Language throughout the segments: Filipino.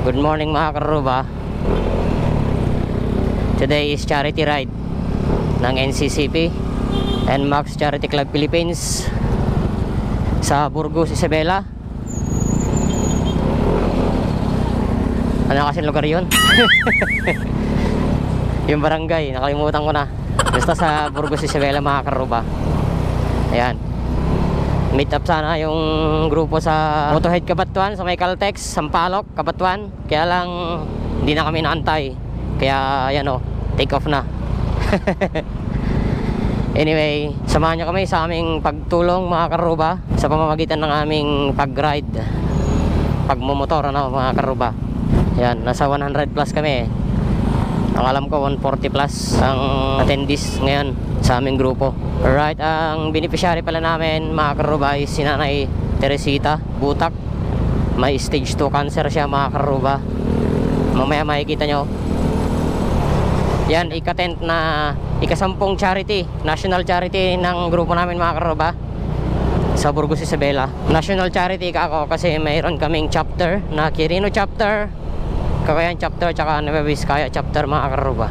Good morning mga karuba. Today is charity ride ng NCCP and Max Charity Club Philippines sa Burgos, Isabela. Ano kasing lugar yun? Yung barangay, nakalimutan ko na. Basta sa Burgos, Isabela mga karuba. Ayan, meet up sana yung grupo sa Motohead Kabatuan sa may Caltex, Sampaloc, Kabatuan. Kaya lang hindi na kami naantay. Kaya ayan o, take off na. Anyway, samahan nyo kami sa aming pagtulong mga karuba sa pamamagitan ng aming pag-ride, pagmumotor mga karuba. Ayan, nasa 100 plus kami. Ang alam ko 140 plus ang attendees ngayon sa aming grupo. Alright, ang beneficiary pala namin mga karuba is si Nanay Teresita Butak. May stage 2 cancer siya mga karuba. Mamaya makikita nyo. Yan, ika-10 na ika-10 charity, national charity ng grupo namin mga karuba sa Burgos, Isabela. National charity ako kasi mayroon kaming chapter na Quirino chapter, Cagayan chapter, tsaka Nueva Vizcaya chapter mga karuba.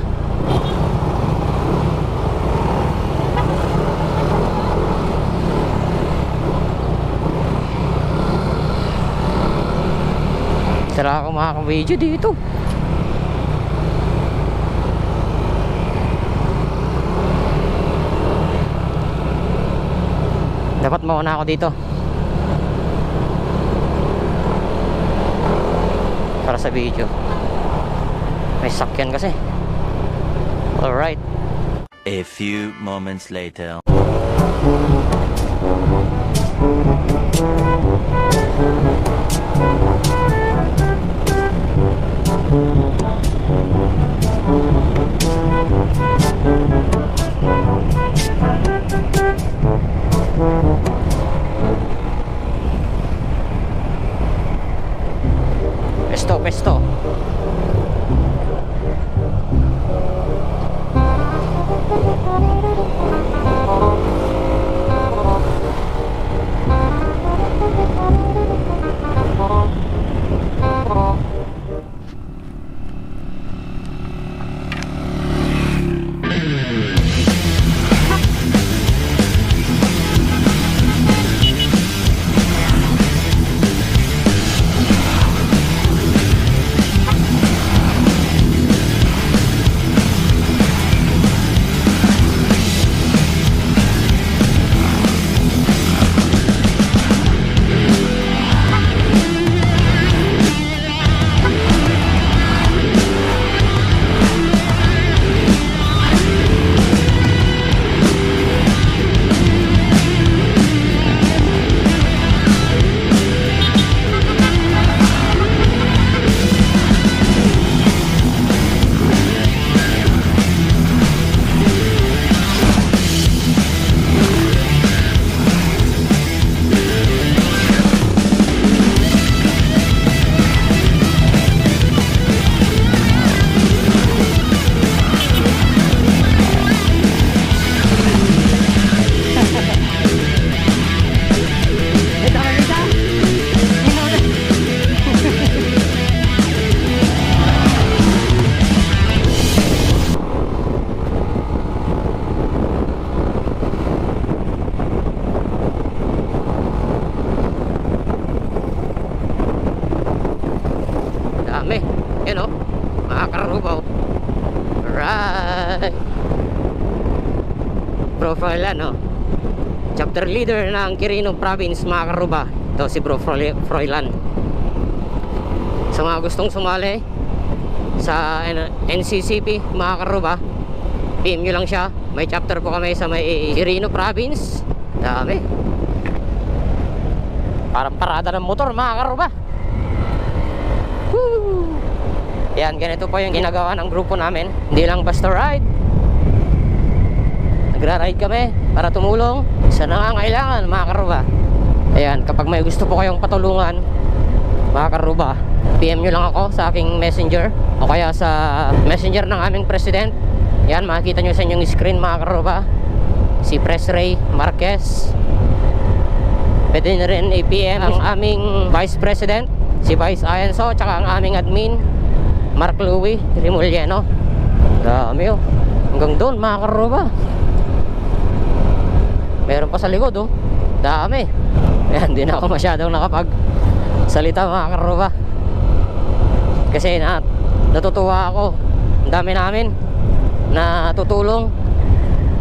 Sira ako makaka-video dito. Dapat mauna ako dito para sa video. May sakyan kasi. Alright. A few moments later. Pesto. Yan o, mga karubaw. Alright. Profile ano, chapter leader ng Quirino Province mga karuba. Ito si Bro Froilan. Sa mga gustong sumali sa NCCP mga karuba, PM nyo lang siya. May chapter po kami sa may Quirino Province. Dami. Parang parada ng motor mga karuba. Woo! Yan, ganito po yung ginagawa ng grupo namin. Hindi lang basta ride. Nagra-ride kami para tumulong sa nangangailangan mga karuba. Ayan, kapag may gusto po kayong patulungan mga karuba, PM nyo lang ako sa aking messenger o kaya sa messenger ng aming president. Yan, makikita nyo sa inyong screen mga karuba, si Pres Ray Marquez. Pwede na rin i-PM ang aming vice president si Vice Ayenso, tsaka ang aming admin Mark Louie Rimuliano. Dami oh. Hanggang doon mga karuba. Meron pa sa likod oh. Dami. Ayan, hindi na ako masyadong nakapagsalita mga karuba. Kasi natutuwa ako. Ang dami namin na tutulong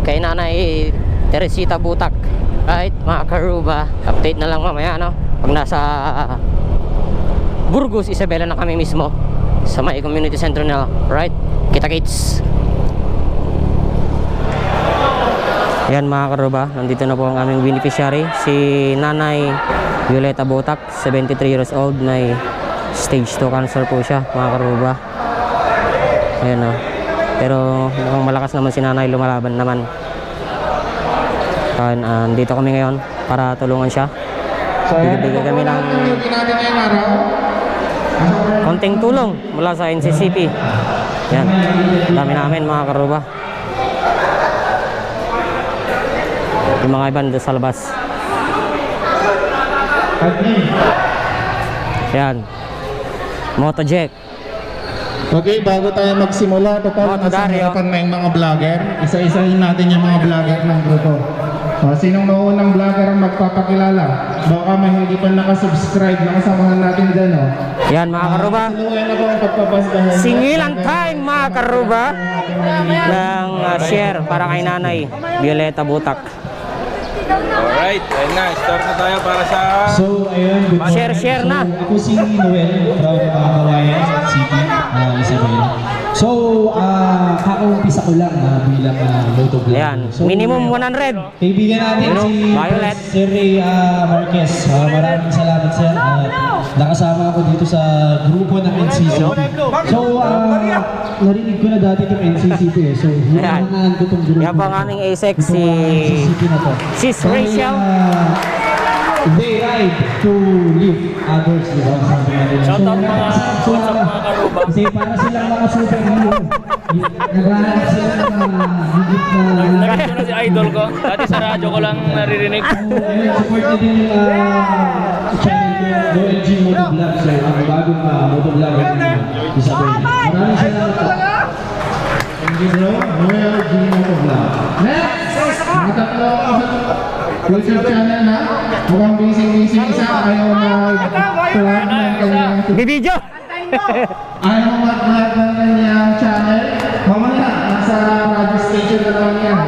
kay Nanay Teresita Butak. Right mga karuba. Update na lang mamaya no. Pag nasa Burgos, Isabela na kami mismo sa may community center na, right? Kita-kits. Yan mga karuba, nandito na po ang aming beneficiary, si Nanay Violeta Butak, 73 years old, may stage 2 cancer po siya mga karuba. Ayan o. Pero mukhang malakas naman si Nanay, lumalaban naman. Nandito kami ngayon para tulungan siya. Bibigay kami ng konting tulong mula sa NCCP. Yan, dami namin mga karuba. Yung mga iban doon sa labas. Yan, Motojack. Okay, bago tayo magsimula, total nasa harapan na yung mga vlogger. Isa-isahin natin yung mga vlogger ng grupo. Sinong naunang vlogger ang magpapakilala? Baka may hindi pa nakasubscribe, nakasamahan natin dyan, oh. Yan mga karuba. Sinuwi na po ang pagpapasdahan. Singilan time mga karuba ng share para kay Nanay Violeta Butak. Alright, ayun na, start na tayo para sa... So, ayun, good morning. Share na. So, ako si Noel from Kawayan City, Isabela. So, kakaumpisa ko lang bilang motovlog. Ayan, So, minimum 100. kaibigan natin si Violet. Sir Ray Marquez. Maraming salamat sir. Nakasama ako dito sa grupo ng NCCP. So, narinig ko na dati itong NCCP eh. So, Ayan. hinangaan ko itong grupo. Yan po ang aming ASEC, si NCCP na to. Sis Rachel. They ride to lift others, di ba? Sabi nga nila. Shout out mga karuba. Kasi para silang mga superhero. Naghahanap sila ng higit na... Nag-guess ko na si idol ko. Dati sa radyo ko lang naririnig. Ayun, support nyo din yung channel ko, Noel G Motovlog. So, ang bagong motovlog ng Isabel. Maraming salamat po. Thank you bro, Noel G Motovlog. Next! Mga tatlo YouTube channel na. Mukhang busy-busy isa. Ayaw mag-vlog ng kanyang... Bibidyo! Ayaw mag-vlog ng kanyang channel. Mamaya, nasa radio station na lang yan.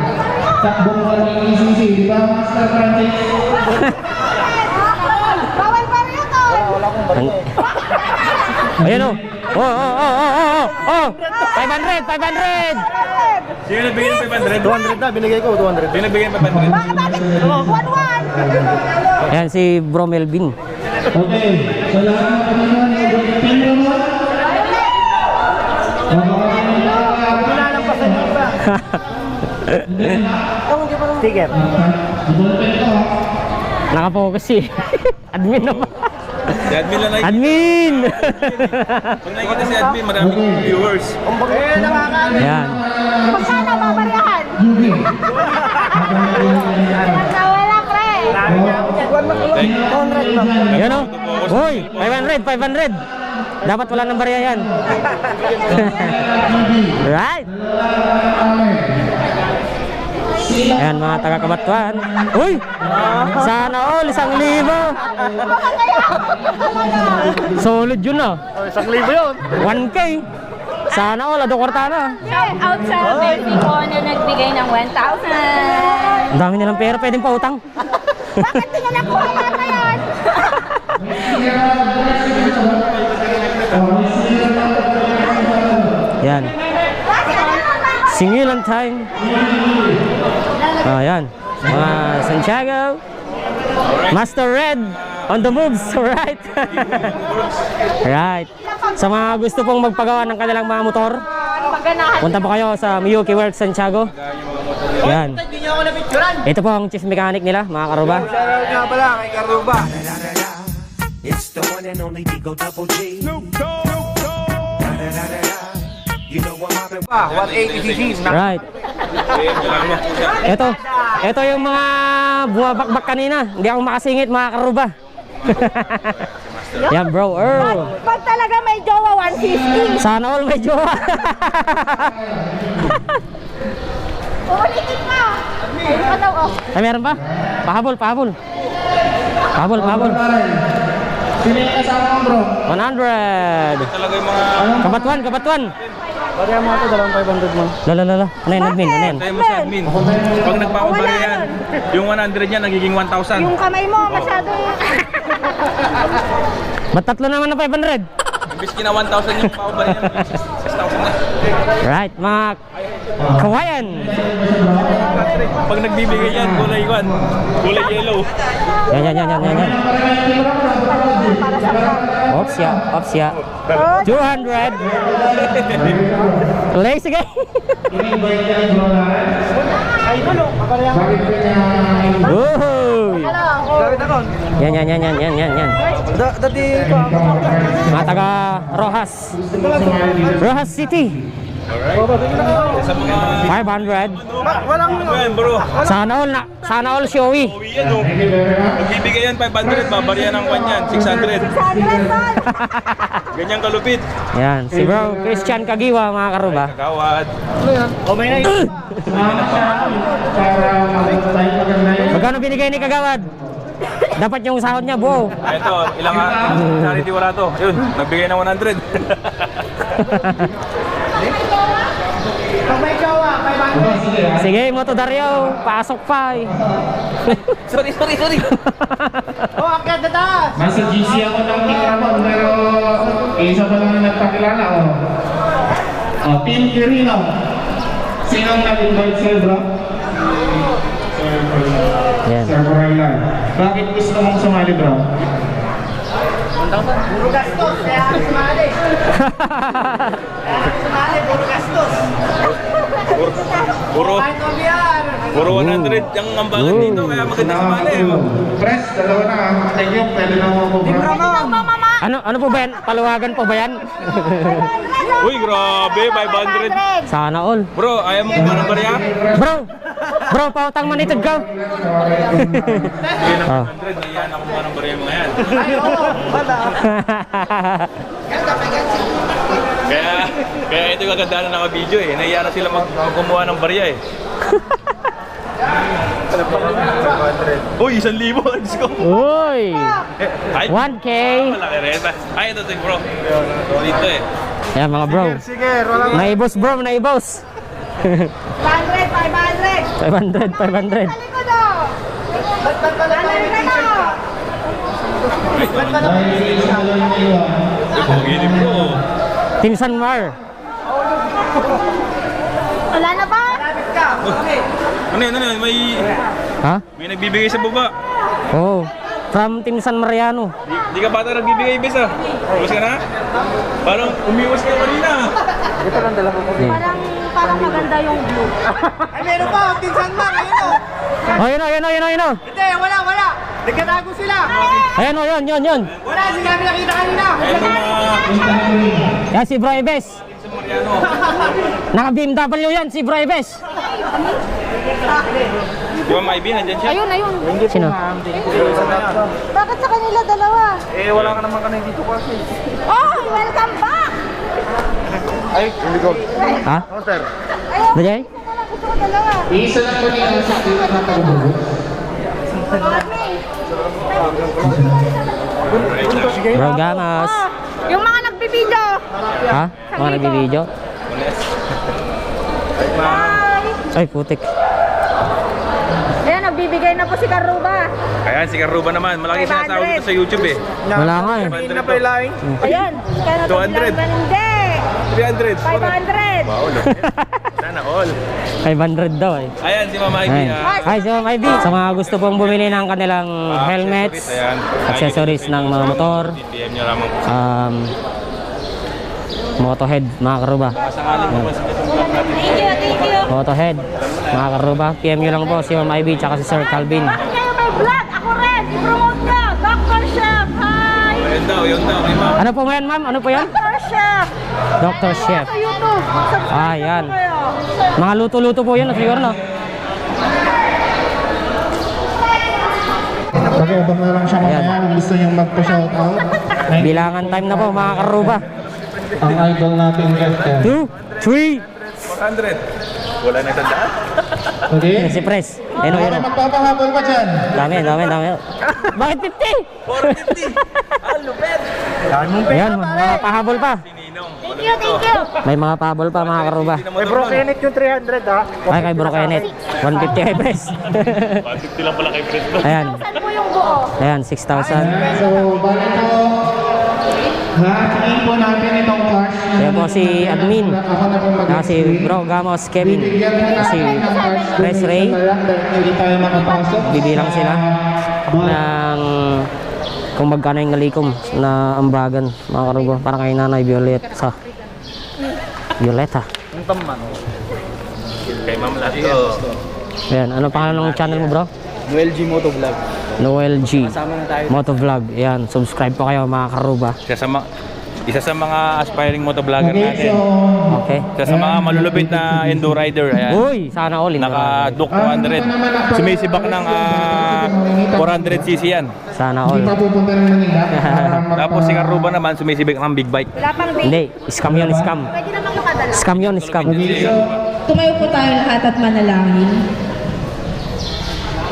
Takbong ka ng ECC. Di ba, Master Francis? Bawal pa rin ito! Ayan o. Oh. 500, 500. Sino nagbigay ng 500? 200 na, binigay ko 200. Sino nagbigay ng 500? Bakit? 1-1! Ayan si Bro Melvin. Okay, so lahat ng kanilang pin mo. Sticker. Nakapokus si admin na ba? Si admin lang nakikita. Admin! Pag nakikita si admin, maraming viewers. Ayan. Magkano babaryahan? Wala pre! Ayan o. Uy, 500, 500. Dapat wala ng barya yan. Right. Ayan mga taga-Kabatuan. Uy! Sana all, 1,000. Solid yun ah. 1,000 yun. 1K. Sana all, ado kwarta na. Outside Mexico na nagbigay ng 1,000. Ang dami nilang pera, pwedeng pautang. Bakit di nyo nakuha yata yan? Yan. Singilan time. Ayan. Mga Santiago. Master Red on the moves, right? Right. Sa mga gusto pong magpagawa ng kanilang mga motor, punta po kayo sa Miyuki Works Santiago. Yan. Ito po ang chief mechanic nila, mga karuba. Shoutout nga pala kay Karuba. It's the one and only Digo Double G. Snoop Dogg. You know what happened? 180cc. Right. Ito yung mga bumabakbak kanina. Hindi ako makasingit, mga karuba. Yan bro, Pag talaga may jowa, 150. Sana all may jowa. Uulitin mo. Ayun ka daw, oh. Ay, meron pa? Pahabol. Pahabol. Sino yung kasama mo, bro? 100. Talaga yung mga... Kabatuan. Bariya mo ito, 2,500 mo. Lala. Ano yan, admin? Ano yan? Tayo mo si admin. Pag nagpapabari yan, yung 100 niya nagiging 1,000. Yung kamay mo, masyadong... Ba't tatlo naman na 500? Imbis kina 1,000 yung pabari niya, nagiging 6,000 na. Right, mga kawayan. Pag nagbibigay yan, kulay yellow. Yan. Ops ya. 200. Tuloy, sige. Uhuy. Bakit ako? Yan. Dati ko. Mga taga Rojas City. Sa mga... 500. Walang Yan bro. Sana all showy. Uwi yan o. Magbibigay yan 500, babarihan ng 1 yan, 600. Ganyan kalupit. Yan, si bro Christian Kagiwa, mga karuba. Kagawad. Magkano binigay ni Kagawad? Dapat yung sahod niya, buo. Ito, ilang charity wala to. Yun, nagbigay ng 100. Pag may jowa, 500. Sige, Moto Dario, pasok pa eh. Sorry. Oh, akyat na taas. Nasa GC ako ng Ramon, pero isa pa lang nagpakilala, Team Quirino. Sinong nag-invite sa'yo, bro? Yan. Sir Corailan. Bakit gusto mong sumali, bro? Puro gastos, kaya sumali. Puro gastos. Puro Kahit mabiyan. 100 yung ambangan dito, kaya maganda sumali. Press, dalawa na. Thank you, pwede na ako, bro. Ano po ba yan? Paluwagan po ba yan? Uy, grabe, 500. Sana all. Bro, ayaw mo ba ng barya? Bro, pautang manitid ka. Oh. 100, naiyan ako ba ng barya mga yan. Ay, oo. Wala. Kaya ito yung kaganda na naka-video eh. Naiyan na sila magkumuha ng barya eh. Uy, 1,000. Let's go. Uy! Ay, 1K. malaki rin. Ay, ito bro. Dito eh. Yan mga bro. Sige, rola mo. Naibos bro, naibos. 500, 500. 500. Talikod, oh. Ba't ka lang tayo Talikod, t-shirt ka? Ba't ka lang tayo t-shirt? Pagili bro. Team Sanmar. Wala na ba? Lapit ka. Ano yan? Ha? May nagbibigay sa baba. Oh. From Team San Mariano. Di ka bata nagbibigay bis ah. Uwas ka na? Parang umiwas ka kanina. Parang maganda yung blue. Ay, meron pa. Tinsan man. Ayun o. Oh, yun o. Hindi, wala. Nagkatago sila. Ayan o, yun. Wala, sinabi nakita kanina. Ayun mga... Yan si Bro Ives. Sa Mariano. Naka-BMW yan si Bro Ives. Di ba Maibin? Nandyan siya? Ayun. Sino? Bakit sa kanila dalawa? Eh, wala ka naman kanina dito kasi. Oh, welcome back! Ay, hindi ko. Ha? Sir. Ayun, Dajay? gusto ko dalawa. Isa lang po niya sa akin na natagubog. Bro Gamas. Yung mga nagbibideo. Ha? Mga nagbibideo? Ay, putik. Ayan, nagbibigay na po si Karuba. Ayan, si Karuba naman. Malaki sinasahod dito sa YouTube eh. Wala nga eh. Hindi na pa yung laing. Ayan. Kaya 200. Hindi. 300. 500. Wow, sana all. 500 daw eh. Ayan, si Mama Ivy. Ay, si Ma'am Ivy. Sa mga gusto pong bumili ng kanilang helmets, accessories ng mga motor, PM nyo lamang po. Motohead, mga karuba. Kasangalan mo ba sa itong vlog natin? Thank you. Motohead, mga karuba. PM nyo lang po si Ma'am Ivy tsaka si Sir Calvin. Bakit kayo may vlog? Ako rin. I-promote nyo. Dr. Chef. Hi. Yun daw. Kay Ma'am. Ano po yan, ma'am? Ano po yan? Dr. Chef. Dr. Chef. Sa YouTube. Subscribe Ah, yan. kayo. Mga luto-luto po yun, siguro no? Pag-ibang na lang siya Ayan. mamaya kung gusto niyang magpa-shoutout. Bilangan time na po mga karuba. Ang idol natin Captain. 2, 3. 100. Wala na tandaan. Okay? Si Pres. Ayun, Okay, ayun. magpapahabol pa dyan. Dami. Bakit 50? 450. Ayan, mga pahabol pa. Thank you. May mga pahabol pa mga karuba. May bro Kenneth yung 300 ha. Ay, kay Bro Kenneth. 150 kay Pres. 150 lang pala kay Fred. Ayan. Saan mo yung buo? Ayan, 6,000. So, balik po. Hatiin po natin itong cash. Ayan po si Admin. Ako na po Saka si Bro Gamos Kevin. Bigyan po Si natin ng cash Press Ray. donation na lang dahil hindi tayo makapasok. Bibilang sila ng kung magkano yung nalikom na ambagan mga karuba. Para kay Nanay Violeta. Violeta. Kay Ma'am Lato. Ayan, ano pangalan ng channel mo bro? Noel G Motovlog. Noel G Motovlog. Ayan, subscribe po kayo mga karuba. Isa sa mga aspiring motovlogger Okay, natin. so, Okay. Isa sa mga malulupit na enduro rider. Ayan. Uy, sana all. Naka-Duke 200. Sumisibak ng 400cc yan. Sana hindi all. pa pupunta ng Manila. Tapos si Karuba naman sumisibak ng big bike. Wala pang date. Hindi, scam yun, scam. Pwede namang makadala. Scam yun, scam. Tumayo po tayo lahat at manalangin.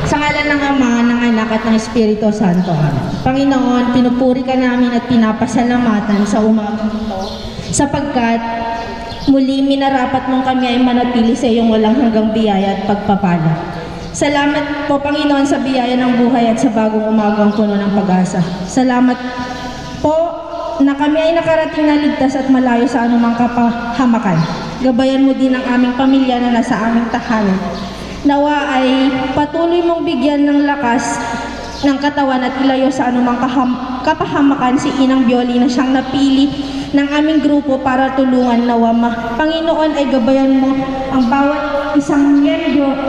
Sa ngalan ng Ama, ng Anak at ng Espiritu Santo. Panginoon, pinupuri ka namin at pinapasalamatan sa umagang ito sapagkat muli minarapat mong kami ay manatili sa iyong walang hanggang biyaya at pagpapala. Salamat po Panginoon sa biyaya ng buhay at sa bagong umagang puno ng pag-asa. Salamat po na kami ay nakarating na ligtas at malayo sa anumang kapahamakan. Gabayan mo din ang aming pamilya na nasa aming tahanan. Nawa ay patuloy mong bigyan ng lakas ng katawan at ilayo sa anumang kapahamakan si Inang Bioli na siyang napili ng aming grupo para tulungan nawa. Panginoon ay gabayan mo ang bawat isang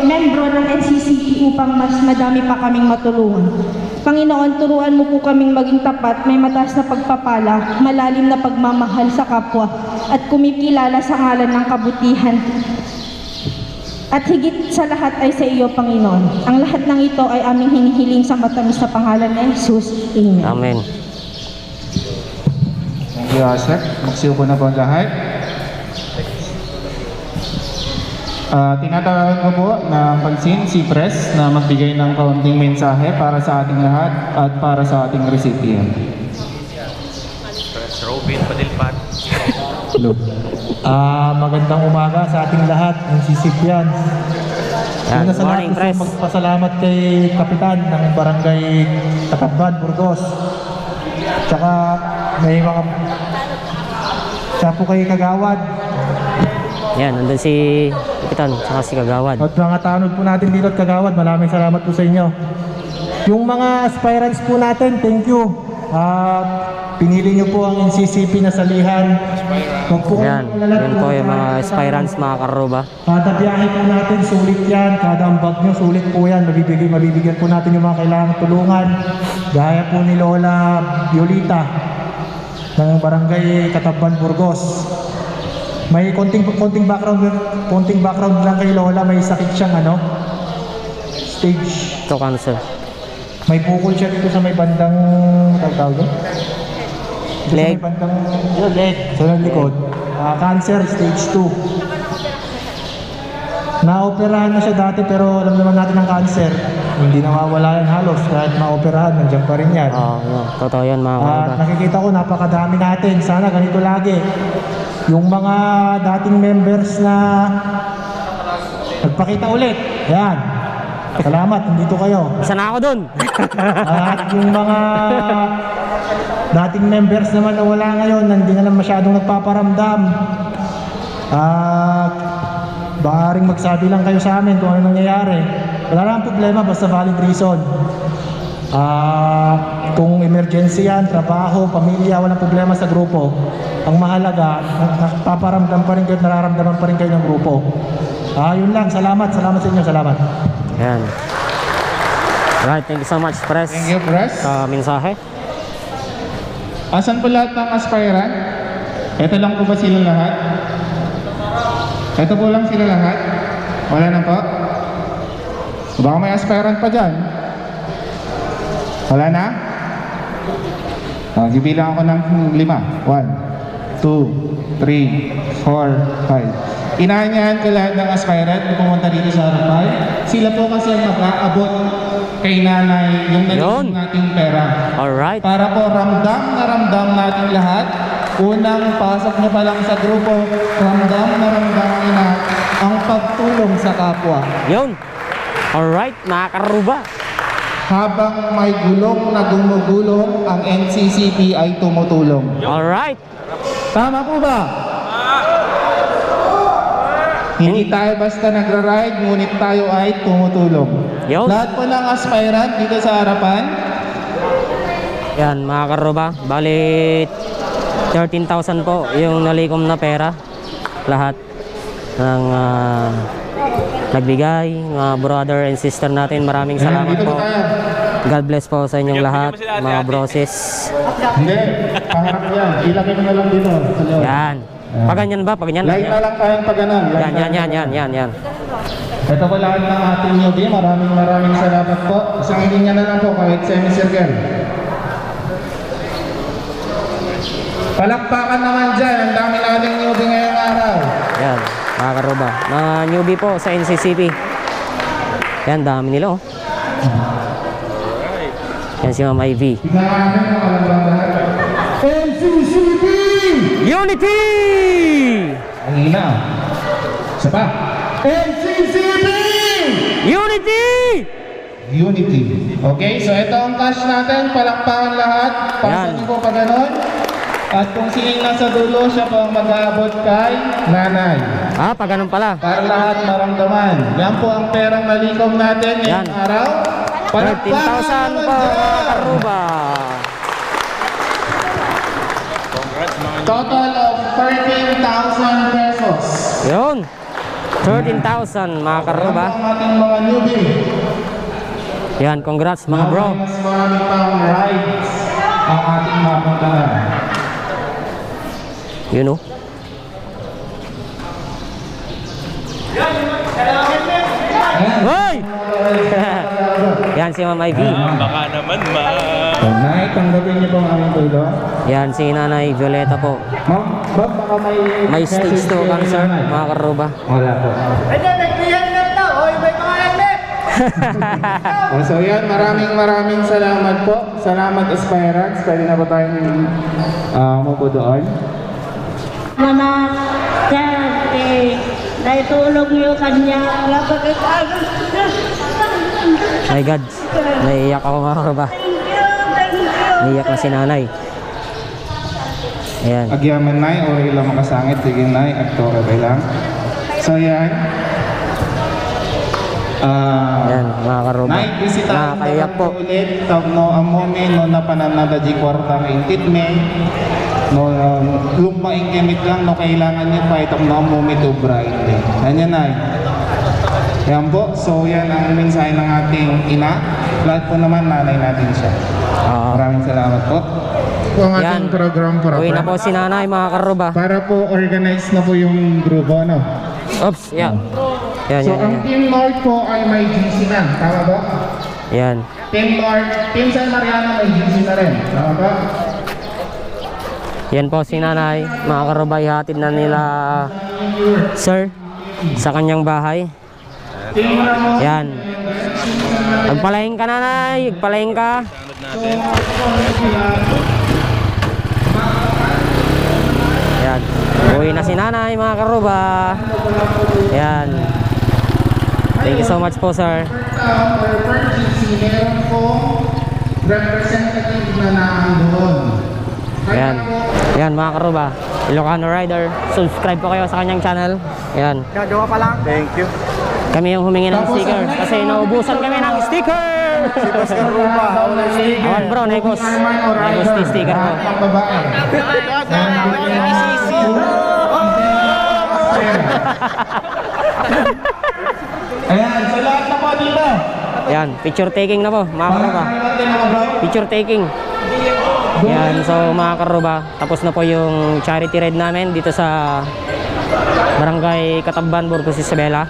membro ng NCCP upang mas madami pa kaming matulungan. Panginoon, turuan mo po kaming maging tapat, may mataas na pagpapala, malalim na pagmamahal sa kapwa at kumikilala sa ngalan ng kabutihan. At higit sa lahat ay sa iyo, Panginoon. Ang lahat ng ito ay aming hinihiling sa matamis na pangalan ng Jesus. Amen. Amen. Thank you, Asher. Magsiupo na po ang lahat. Tinatawagan ko po ng pansin si Pres na magbigay ng kaunting mensahe para sa ating lahat at para sa ating recipient. Robin Padilpat. Hello. Magandang umaga sa ating lahat ng recipients. Yan, Una sa lahat, morning, gusto Pres. kong magpasalamat kay Kapitan ng Barangay Takadban, Burgos. Tsaka may mga... Tsaka po kay Kagawad. Yan, nandun si Kapitan, saka si Kagawad. At mga tanod po natin dito at Kagawad, maraming salamat po sa inyo. Yung mga aspirants po natin, thank you. Pinili nyo po ang NCCP na salihan. Huwag po Yan, yun po yung mga aspirants, mga karuba. Kada biyahe po natin, sulit yan. Kada ambag nyo, sulit po yan. Mabibigyan po natin yung mga kailangang tulungan. Gaya po ni Lola Violeta ng Barangay Katabban, Burgos. May konting background lang kay Lola. May sakit siyang stage. Ito, cancer. May bukol siya dito sa may bandang tawag doon? Dito sa Leg. may bandang leg. Sa likod. Cancer stage 2. Naoperahan na siya dati pero alam naman natin ang cancer. Hindi nawawala yan halos. Kahit maoperahan, nandiyan pa rin yan. Oo, yun. Totoo yan, mga karuba. Nakikita ko napakadami natin. Sana ganito lagi. Yung mga dating members na nagpakita ulit. Yan. Salamat, nandito kayo. Isa na ako dun. At yung mga dating members naman na wala ngayon, hindi na lang masyadong nagpaparamdam. Baaring magsabi lang kayo sa amin kung ano nangyayari. Wala lang problema, basta valid reason. Kung emergency yan, trabaho, pamilya, walang problema sa grupo. Ang mahalaga, nagpaparamdam pa rin kayo, nararamdaman pa rin kayo ng grupo. Yun lang, salamat sa inyo, salamat. Yan. Alright, thank you so much, Pres. Thank you, Pres. Sa mensahe. Asan po lahat ng aspirant? Ito lang po ba sila lahat? Ito po lang sila lahat? Wala na po? Baka may aspirant pa dyan? Wala na? Magbibilang ako ng 5. 1, 2, 3, 4, 5. Inaanyahan ko lahat ng aspirant na pumunta dito sa harapan. Sila po kasi ang mag-aabot kay nanay yung nalising nating pera. Alright. Para po ramdam na ramdam natin lahat. Unang pasok niyo pa lang sa grupo, ramdam na ramdam niyo na ang pagtulong sa kapwa. Yun. Alright, mga karuba. Habang may gulong na gumugulong, ang NCCP ay tumutulong. Alright. Tama po ba? Hindi tayo basta nagra-ride, ngunit tayo ay tumutulong. Yun. Lahat po ng aspirant dito sa harapan, Yan, mga karuba. Bali, 13,000 po yung nalikom na pera. Lahat ng nagbigay, mga brother and sister natin. Maraming salamat dito po. po tayo. God bless po sa inyong lahat, mga broses. Hindi, pangarap yan. Ilagay mo na lang dito. Sa loob. Yan. Paganyan ba? Paganyan? Light na lang tayong pag ganun. Light na lang. Yan. Ito po lahat ng ating newbie. Maraming salamat po. Isang linya na lang po kahit semicircle. Palakpakan naman dyan. Ang dami nating newbie ngayong araw. Yan, mga karuba. Mga newbie po sa NCCP. Yan, dami nila oh. Yan si Ma'am Ivy. Tingnan natin kung alam ba lahat. NCCP! Unity! Ang hina. Isa pa. NCCP! Unity! Unity. Okay, so ito ang cash natin. Palakpakan lahat. Yan. Pasan niyo po pa ganun. At kung sino nasa dulo, siya po ang mag-aabot kay nanay. Ah, pag ganun pala. Para lahat maramdaman. Yan po ang perang nalikom natin ngayong Yan. araw. 13,000 po, mga karuba. Congrats mga Total of 13,000 pesos. Yun. 13,000, mga karuba. Yan po ang ating mga newbie. Yan, congrats mga bro. Mas marami pang rides ang ating mapuntahan. Yun oh. Hoy! Yan si Ma'am Ivy. baka naman Nay, tanggapin niyo po ang aming tulong. Yan si Nanay Violeta po. Ma'am, baka May stage 2 cancer, mga karuba. Wala po. So yan, maraming salamat po. Salamat aspirants. Pwede na ba tayong umupo doon? Mama, naitulog niyo kanya. My God, naiiyak ako mga karuba. Naiiyak na si Nanay. Ayan. Agyaman nay, ori lang makasangit. Sige nay, aktore ba lang? So yan. Yan, mga karuba. Nay, bisitahin Nakakaiyak po. ulit. No, amome, no napananada di kwartang intit me. No, lumpaing gamit lang, no kailangan niya pa itong no amome to bright. Yan nay. Yan po, so yan ang mensahe ng ating ina. Lahat po naman nanay natin siya. Maraming salamat po. Ito ang Yan. ating program para Uwi na po si Nanay, mga karuba. para po organize na po yung grupo, no? Oops, yan. Yan, So, yan, ang yan. Team North po ay may GC na, tama ba? Yan. Team North, Team San Mariano may GC na rin, tama ba? Yan po si Nanay, mga karuba. Ihatid na nila Sir sa kanyang bahay. Team Ramon, Yan. Magpalaing ka, Nanay. Magpalaing ka. Yan. Uwi na si Nanay, mga karuba. Yan. Thank you so much po, sir. per GC, meron po representative na naandun. Yan. Yan, mga karuba. Ilocano Rider. Subscribe po kayo sa kanyang channel. Yan. Gagawa pa lang. Thank you. Kami yung humingi ng sticker kasi naubusan kami ng sticker. Awan bro, naibos. Naibos yung sticker ko. Ang babae. Ayan, so lahat na po dito. Yan, picture taking na po, mga karuba. natin mga bro. Picture taking. Yan, so mga karuba, tapos na po yung charity ride namin dito sa Barangay Katamban, Burgos Isabela.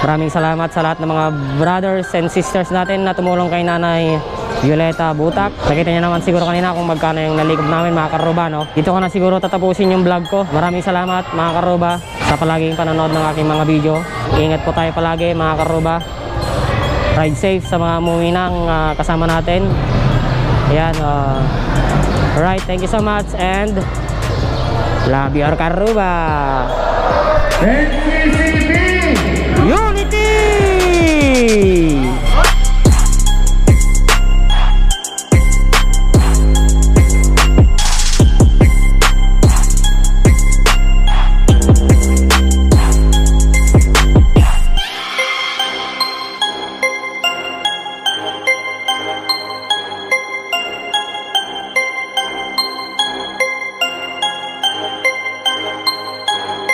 Maraming salamat sa lahat ng mga brothers and sisters natin na tumulong kay Nanay Violeta Butak. Nakita niyo naman siguro kanina kung magkano yung nalikob namin mga karuba, no? Dito ko na siguro tatapusin yung vlog ko. Maraming salamat mga karuba sa palaging panonood ng aking mga video. Ingat po tayo palagi mga karuba. Ride safe sa mga umuwinang kasama natin. Ayan, alright, thank you so much and love your karuba. NCC